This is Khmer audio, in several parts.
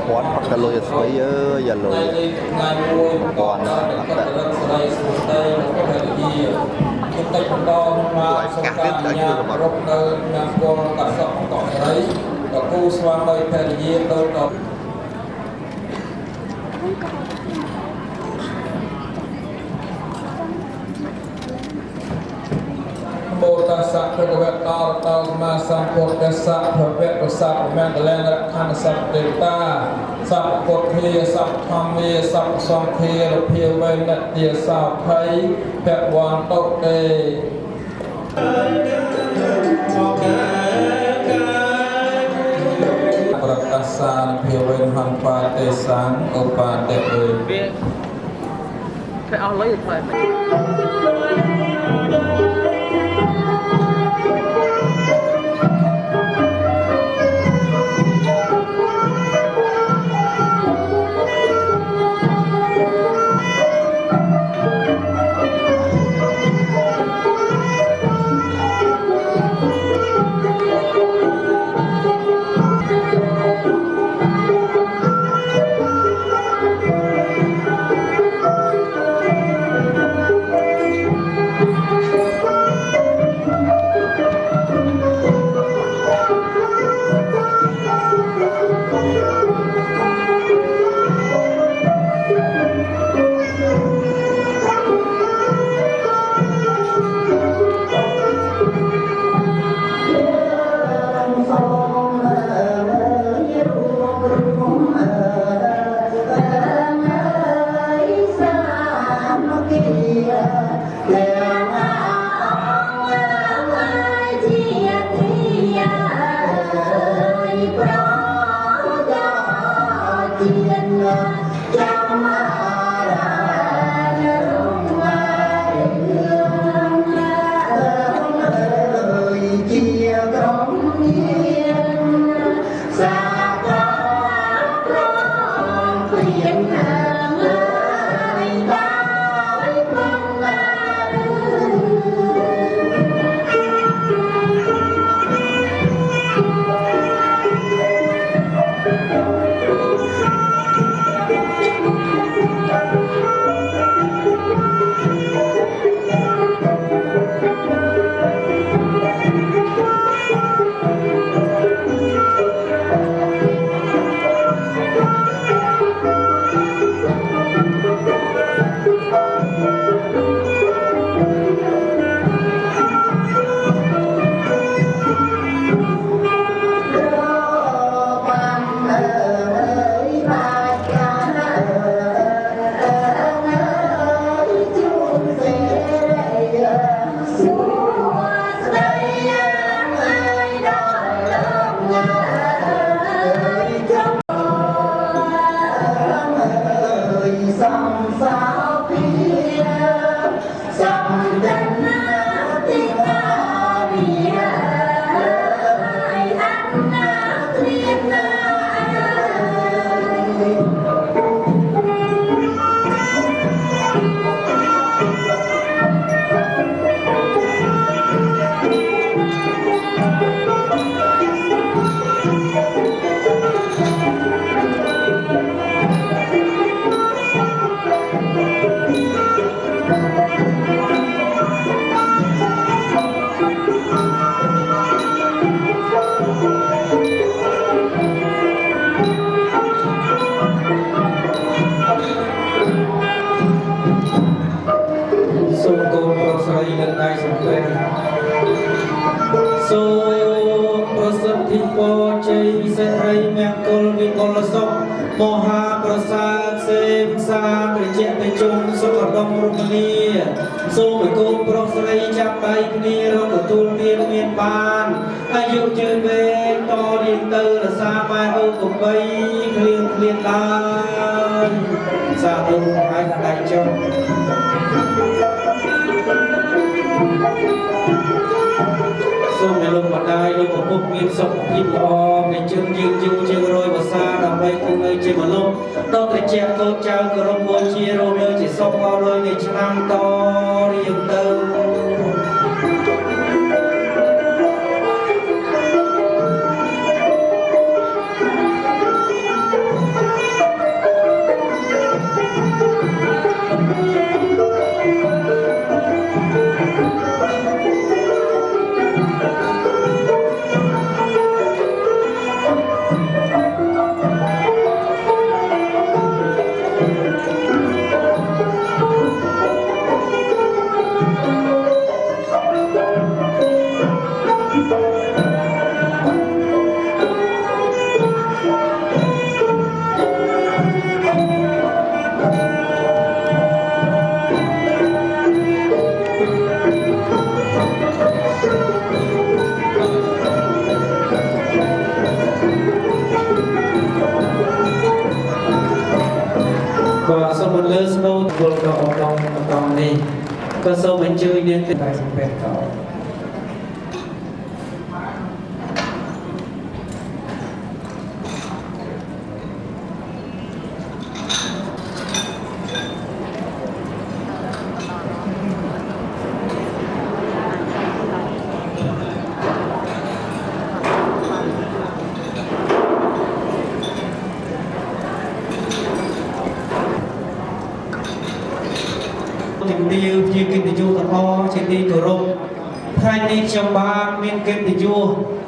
quán hoặc là lôi suối giờ lôi còn các biết đã chưa được bảo Bồ Tát Sa Phật Vẹt Tao Tao Ma Sam Phật Đa Sa Phật Vẹt Đa Sa Phật Mẹ Đà Lan Đà Khăn Sa Phật Ta Sa Phật Thia Sa Tham Mia Sa Song Thia Lục Hiêu Vây Nật Tia Sa Thấy Phật Hoàn Tốc Đề Phật Ta Sa Lục Hiêu Vây Hoàn Phà Tê Sáng Âu Phà Tê Vây Phải ao lấy được phải ba ลวิกลศพโมหะประสาทเสมสาตริเจตจุงสุขดมรุกนีสู้ไปกูปรกสไลจับไปนีเราตัวตูนเมียนเมียนบานอายุยืนเวงต่อดินเตอร์สามาเอาตุกไปเคลียงเคลียงลานสาธุให้ได้จงសូមឲ្យលោកបណ្ដាយលោកឪពុកមានសុខភាពល្អមានជើងយឺតយូរជាងរយវស្សាដើម្បីគង់នៅជាមនុស្សដល់ត្រជាកូនចៅគោរពបូជារស់នៅជាសុខអរលនៃឆ្នាំតរៀងទៅก็សូមលើស្នូទល់ដល់អង្គនេះក៏សូមអញ្ជើញនាងទៅសំពេតតជំទាវជាកិត្តិយសទាំងអស់ជាទីគោរពថ្ងៃនេះខ្ញុំបានមានកិត្តិយស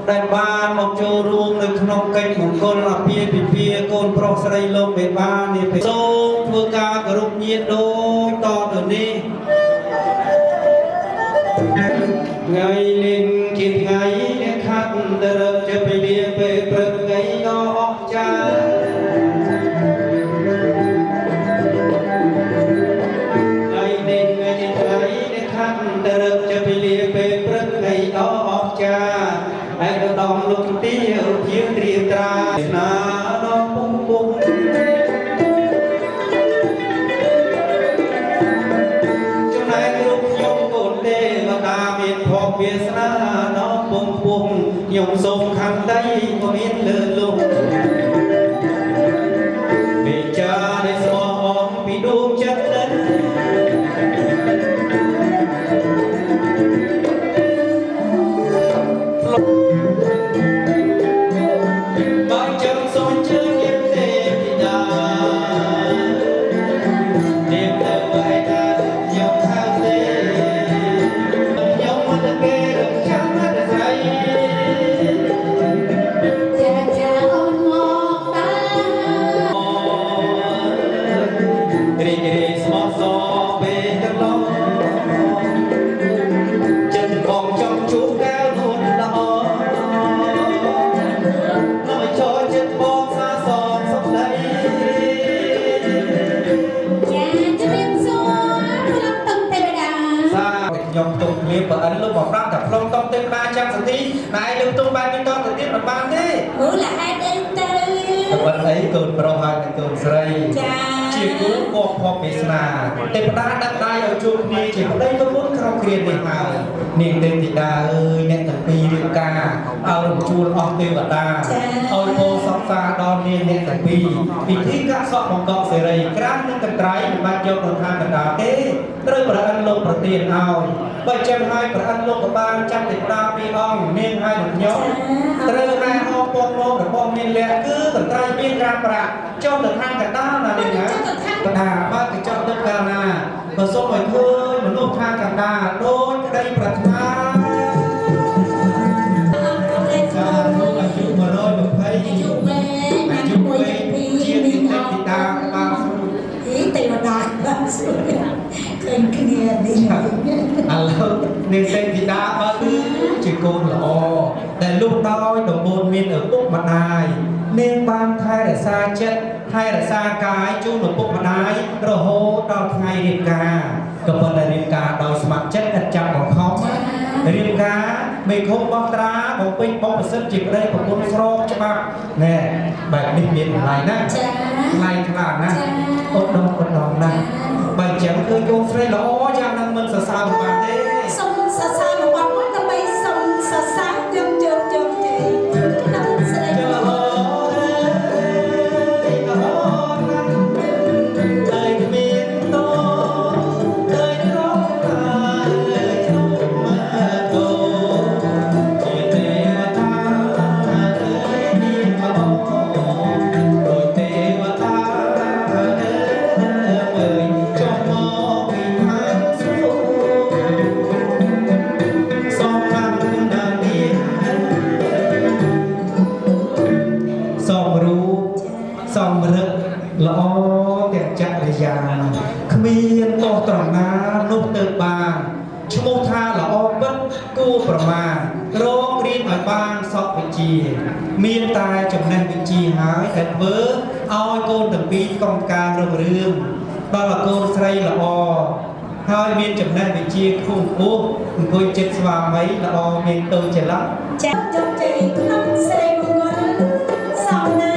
ដែលបានមកចូលរួមនៅក្នុងកិច្ចមង្គលអាពាហ៍ពិពាហ៍កូនប្រុសស្រីលោកមេបានាពេលសូមធ្វើការគោរពញាតិដូចតទៅនេះថ្ងៃនេះជាថ្ងៃដែលខាត់ទៅរកជាពេលពេលព្រឹកថ្ងៃដ៏អស្ចារ្យទៅរកជាពេលពេលព្រឹកថ្ងៃដ៏អស្ចារ្យហើយទៅដល់លោកទីជាត្រៀមត្រាស្នាដល់ពុំពុំចំណែករូបខ្ញុំកូនទេវតាមានភពវាសនាដល់ពុំពុំខ្ញុំសូមខន្តីក៏មានលើលោកមេចាដែលស្មោះអងពីដួងចិត្តនឹងបាយចាំសូនជើងយេទេពីដាទេទៅបាយដាខ្ញុំហៅទេខ្ញុំមិនគេរំខានតែស្រីចាអូនមកតារីករាយស្មោះសរពេលកន្លងចិត្តបងចង់ជួបកែវនួនល្អខ្ញុំទុកមានបើអិនលោកមកប្រាប់តែផ្លុំតុំទេវតាចាំសទីតែលើទុំបានមានតទៅទៀតមិនបានទេអូលហេតុអីទៅបើអីកូនប្រុសហើយកូនស្រីចាជាគូគប់ភពវាសនាទេវតាដាក់ដៃឲ្យជួបគ្នាជាប្តីទៅមុនក្នុងគ្រានេះហើយនាងទេវតាអើយអ្នកទាំងពីររៀបការឲ្យរំជួលអស់ទេវតាឲ្យពោសពសាដល់នាងអ្នកទាំងពីរពិធីកាត់សក់បង្កក់សេរីក្រាស់នឹងកត្រៃមិនបាច់យកទៅខាងកណ្ដាលទេត្រូវប្រអិនលោកប្រទានឲ្យបើចាំឲ្យប្រអិនលោកក៏បានចាប់ទេវតាពីរអង្គនាងហើយនឹងខ្ញុំត្រូវតែអបពងលោករបស់មានលក្ខគឺកត្រៃមានក្រាបប្រាក់ចុះទៅខាងកណ្ដាលណានាងណាកណ្ដាលបើកញ្ចក់ទឹកកាលណាបើសូមឲ្យឃើញមនុស្សខាងកណ្ដាលដូចក្តីប្រាថ្នាចាលោកអាយុ120អាយុ120ជាទីតាបានស្រួលទេវតាបានស្រួលឃើញគ្នានេះឥឡូវនាងទេវតាបើគឺជាកូនល្អតែលោកដោយដំបូន្មានឪពុកម្ដាយ នាងបានថែរក្សាចិត្តថែរក្សាកាយជូនឪពុកម្ដាយរហូតដល់ថ្ងៃរៀបការក៏ប៉ុន្តែរៀបការដោយស្ម័គ្រចិត្តឥតចាប់បង្ខំរៀបការមេឃុំបោះត្រាបំពេញបំប្រសិទ្ធជាប្តីប្រគុណស្របច្បាប់ណែបែបនេះមានតម្លៃណាស់ថ្លៃខ្លាំងណាស់អត់ដងណាស់បើអញ្ចឹងគឺកូនស្រីល្អយ៉ាងនឹងមិនសរសើរបានទេសូមសរសើរមកបាត់មួយដើម្បីសូមសរសើរជើងទេក្នុងស្រីល្អល្អទាំងចរិយាគ្មានទោសត្រង់ណានោះទៅបានឈ្មោះថាល្អពិតគួរប្រមាណរងរៀនឲ្យបានសពវិជ្ជាមានតែចំណេះវិជ្ជាហើយដែលធ្វើឲ្យកូនទាំងពីរកុំការរុងរឿងដល់កូនស្រីល្អហើយមានចំណេះវិជ្ជាខ្ពង់ខ្ពស់អង្គុយចិត្តស្វាមីល្អមានតូចច្រឡំចាស់ជោគជ័យក្នុងស្រីមង្គលសំណា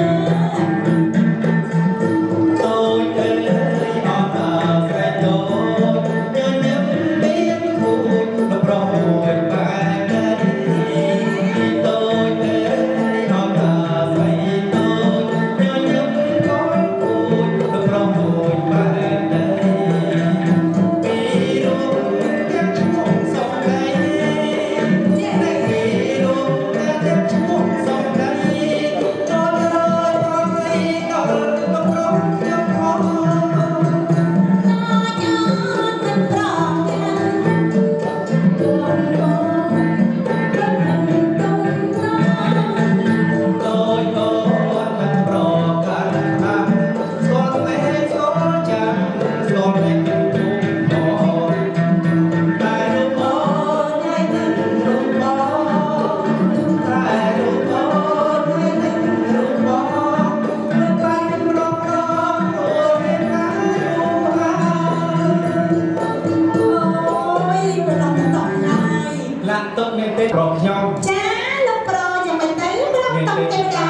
ប្រខ្ញុំចាលោកប្រយ៉ាងមិនទៅលោកតំទេវតា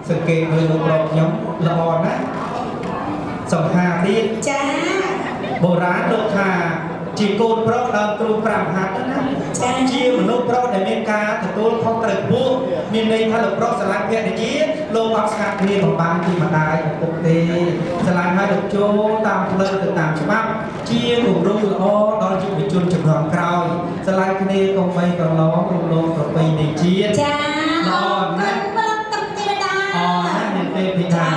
សង្កេតមើលលោកប្រខ្ញុំល្អណាស់សំហាទៀតចាបុរាណលោកថាជាកូនប្រុសដើមទ្រូង5ហាត់ណាជាមនុស្សប្រុសដែលមានការទទួលខុសត្រូវខ្ពស់មានន័យថាលោកប្រុសស្រឡាញ់ភរិយាលោកអត់ស្ងាត់គ្នាបំបានពីម្ដាយឪពុកទេស្រឡាញ់ឲ្យលោកចូលតាមផ្លូវទៅតាមច្បាប់ជាគំរូល្អដល់យុវជនជំនាន់ក្រោយស្រឡាញ់គ្នាកុំបីកន្លងរំលងប្រពៃណីជាតិចាល្អណាស់លោកតំទេវតាអូណាស់មានទេវតា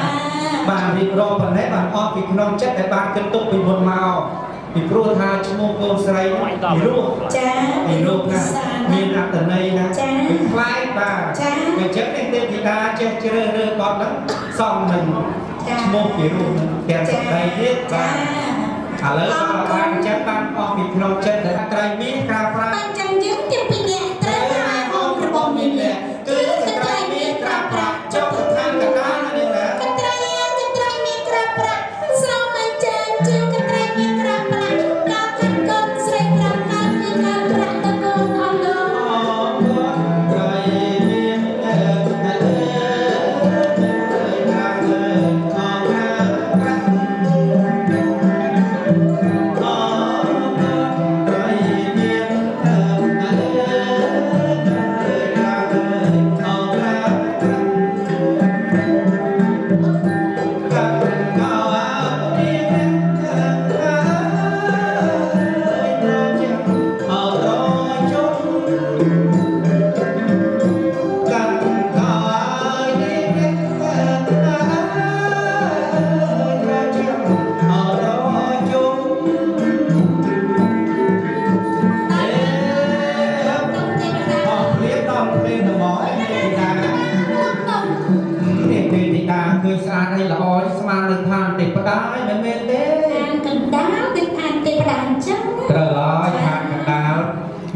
បានរៀបរាប់ប៉ុណ្ណេះបានអស់ពីក្នុងចិត្តដែលបានគិតទុកពីមុនមកពីព្រោះថាឈ្មោះកូនស្រីពីរោះចាពីរោះណាមានអត្តន័យណាពីខ្លាយបាទចាអញ្ចឹងនេះទេវតាចេះជ្រើសរើសបទហ្នឹងសំនឹងឈ្មោះពីរោះហ្នឹងទាំងសម្ដីទៀតបាទឥឡូវក៏បានចិត្តបានអស់ពីក្នុងចិត្តដែលត្រីមានការប្រាអញ្ចឹងយើងទាំងពីរនាក់ត្រូវតែហងរបស់មានអ្នកគឺត្រីមានការប្រាចុះស្ថានកតានេះណាកត្រីមានការប្រាស្រោមអញ្ចឹងជាកត្រីមានការប្រាដល់ខាងកូនស្រីប្រាកើតមានការប្រាទៅកូនអស់លោកត្រីមាន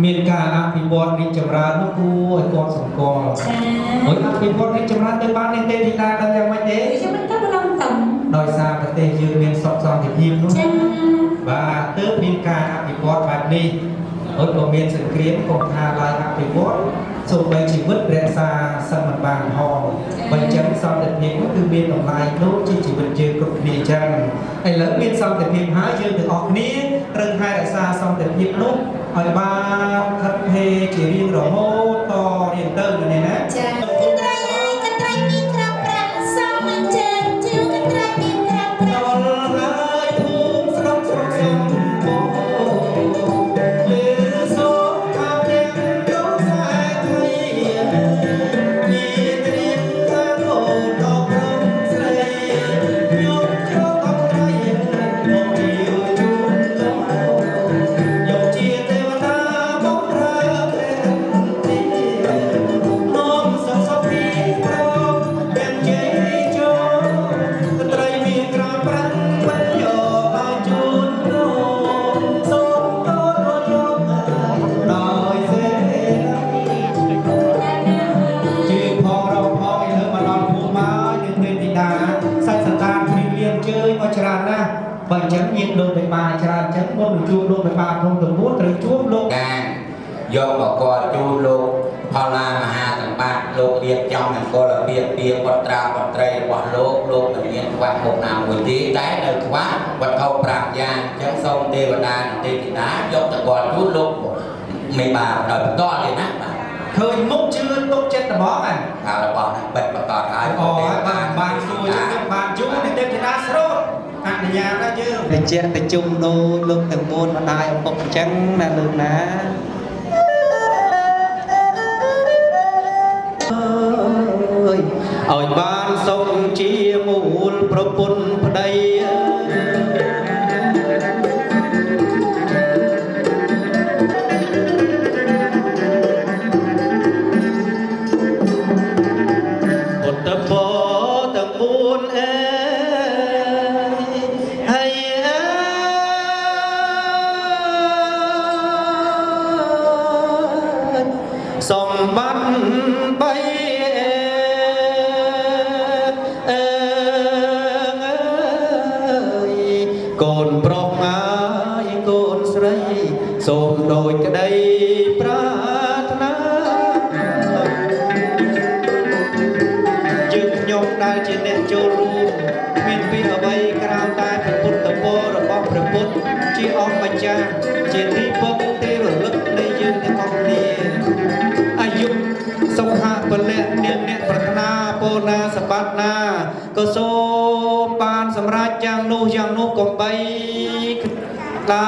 មានការអភិវឌ្ឍរីកចម្រើននោះគួរឲ្យគាត់សម្គាល់ហើយអភិវឌ្ឍរីកចម្រើនទៅបានទេធីតាដឹងយ៉ាងម៉េចទេខ្ញុំមិនទៅឡងតំដោយសារប្រទេសយើងមានសុខសន្តិភាពនោះបាទទើបមានការអភិវឌ្ឍបែបនេះហើយក៏មានសង្គ្រាមកុំថាឡើយអភិវឌ្ឍសូម្បីជីវិតរក្សាសន្តិបានហងបើអញ្ចឹងសន្តិភាពនោះគឺមានតម្លៃដូចជាជីវិតយើងគ្រប់គ្នាអញ្ចឹងឥឡូវមានសន្តិភាពហើយយើងទាំងអស់គ្នាត្រូវថែរក្សាសន្តិភាពនោះឲ្យបានខិតខំជារៀងរហូតតរៀងទៅនេះណាចាកត្រៃហើយកត្រៃមានក្រាបប្រាក់សូមអញ្ជើញជឿកត្រៃមានក្រាបប្រាក់ដល់ហើយភូមិស្រុកស្រុកសុំបងលើសូមថាទាំងរកខ្សែថ្មីមានរៀបថាអូនដល់ក្រុមស្រីយកចូលអត់ថ្លៃមកជួយជូនលោកយកជាទេវតាមកប្រើព្រះទីនោមសសពីប្រងเป็นជ័យចូលកត្រីមានក្រាប្រាំងមិនយកឲ្យជូនលោកសូមតូនរត់យកដោយសេជឿផងរកផងឲ្យលើមកដល់ភូមិមកយើងមានទីតាសាច់សន្តានព្រៀងលៀងជើញមកច្រើនណាស់បើអញ្ចឹងយើងលោកបិបាច្រើនអញ្ចឹងមុននឹងជួបលោកបិបាក្នុងទំនួលត្រូវជួបលោកការយកបកលជួបលោកផល្លាមហាសម្បត្តិលោករៀបចំមង្គលភាពពីបុត្រាបុត្រីរបស់លោកមិនមានខ្វះមុខណាមួយទេតែនៅខ្វះវត្ថុ5យ៉ាងអញ្ចឹងសូមទេវតានិងទេវតាយកតកលជួបលោកមិនបានដោយបន្តទេណាឃើញមុខជឿទុកចិត្តរបស់ហ្នឹងហើយរបស់ហ្នឹងបិទបន្តហើយបានសួរយើងបានជួបទេវតាស្រោតអនុញ្ញាតណាយើងតែជាតែជុំដូរលោកទាំងមូលម្ដាយឪពុកអញ្ចឹងណាលោកណាឲ្យបានសុខជាមូលប្រពន្ធប្តីពុទ្ធពរទាំង4អើយហើយសម្បត្តិកូនប្រុសហើយកូនស្រីសូមដូចក្តីប្រាថ្នាយើងខ្ញុំដែលជាអ្នកចូលរួមមានពាក្យអ្វីក្រៅតែពុទ្ធពររបស់ព្រះពុទ្ធជាអង្គម្ចាស់ជាទីពឹងទីរលឹកនៃយើងទាំងអស់គ្នាអាយុសុខៈពលៈនាងអ្នកប្រាថ្នាពោណាសម្បត្តិណាក៏សូមបានសម្រេចយ៉ាងនោះកុំបីតា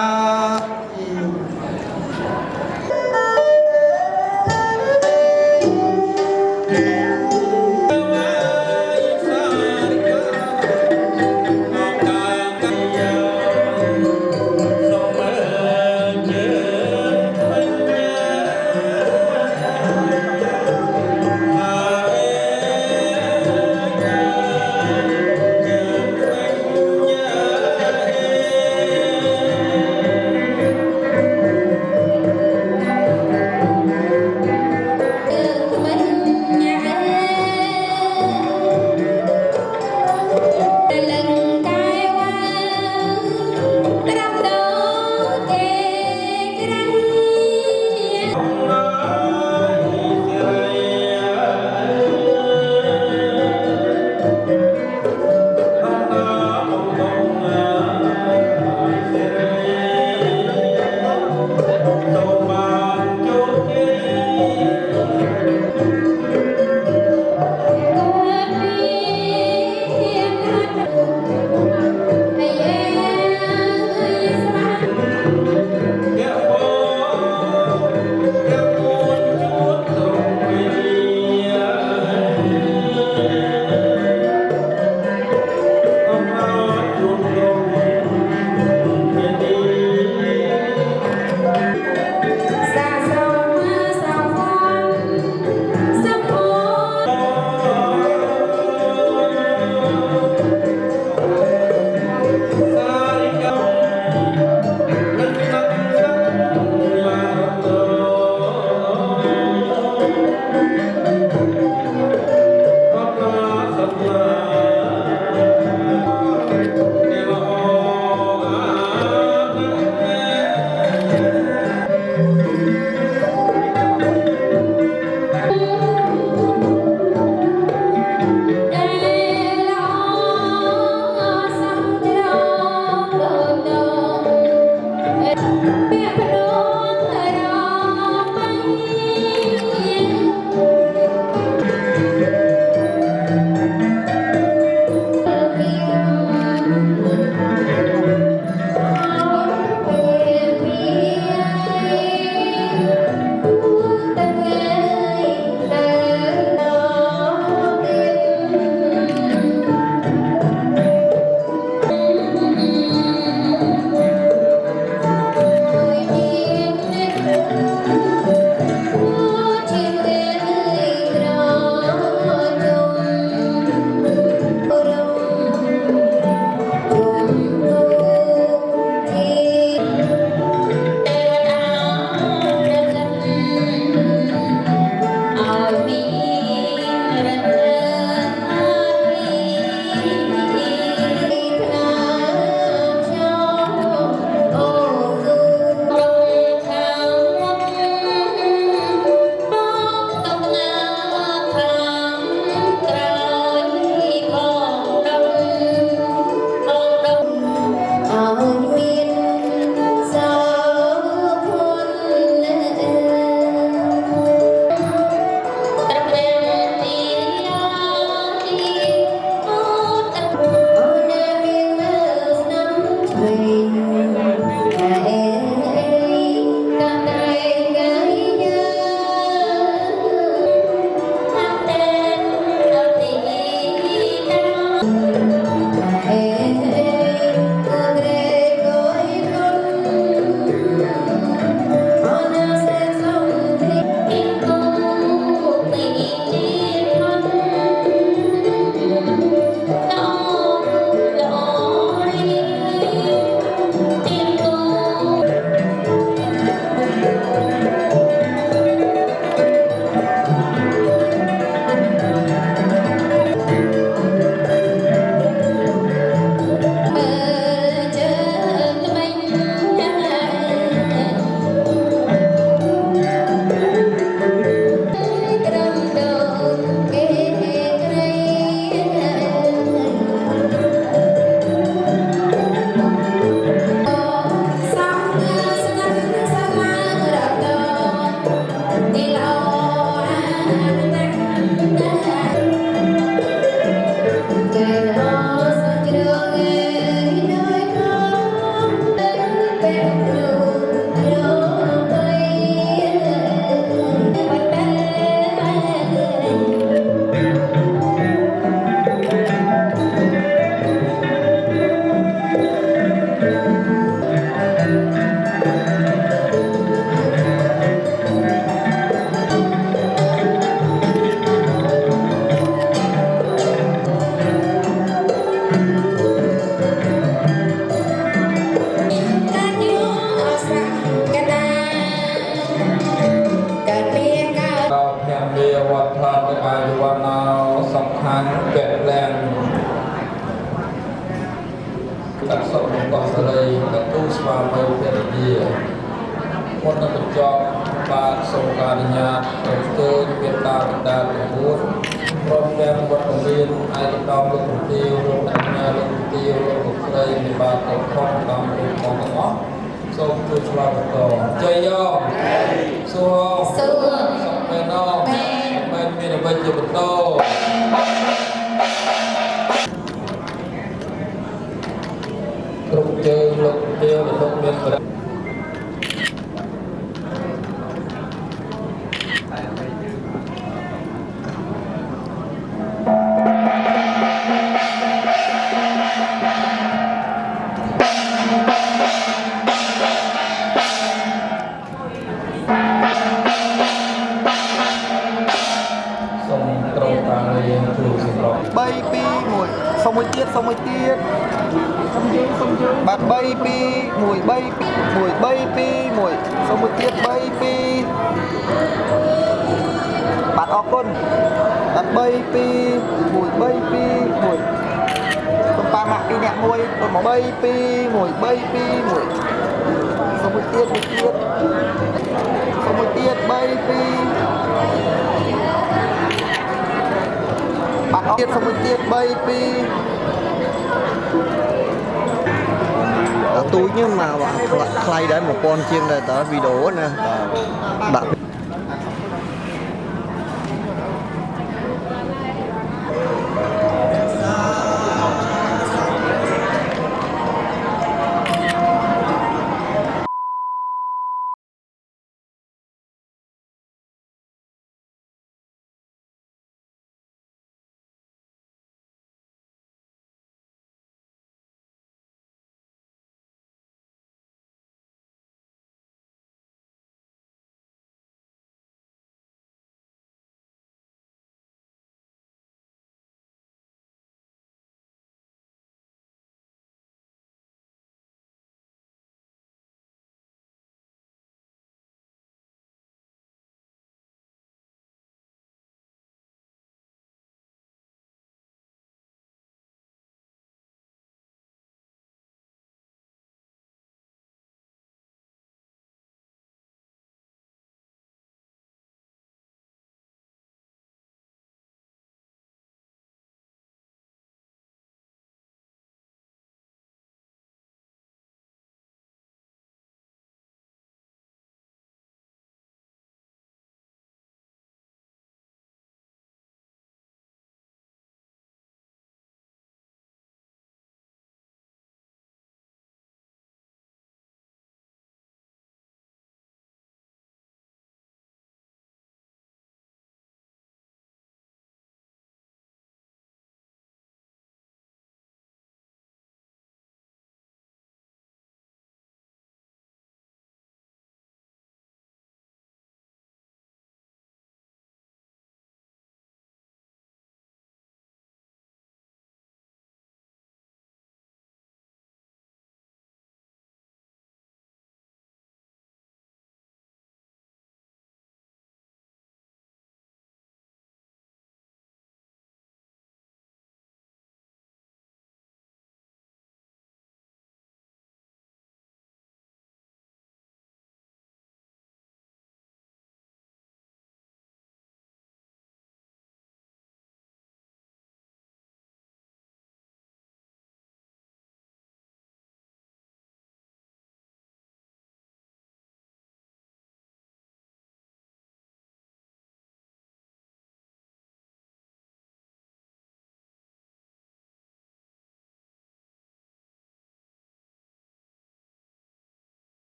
ស្វាមីភរិយាមុននឹងបញ្ចប់បាទសូមការអនុញ្ញាតទៅជួយមេត្តាបណ្ដាល9ព្រមទាំងវត្តមានឯកឧត្តមលោកជំទាវលោកអ្នកញាលោកជំទាវលោកលោកស្រីមានបាទគ្រប់ផងតាមរូបផងទាំងអស់សូមជួយឆ្លើយបន្តជ័យយោសួរសុខមែនអត់មែនមានអ្វីជាបន្តគ្រប់ជើងលោកជំទាវលោកមានបរិសុំមួយទៀតបាទ 3 2 1 3 2 1 3 2 1សុំមួយទៀត 3 2 បាទអរគុណបាទ 3 2 1 3 2 1សុំប៉ាម៉ាក់2នាក់មួយមក 3 2 1 3 2 1សុំមួយទៀតសុំមួយទៀត 3 2 បាទអត់ទៀតសុំមួយទៀត 3 2 ទូចនេះមកខ្លៃដែរ 1000 ជាងដែរតើវីដេអូណាបាទ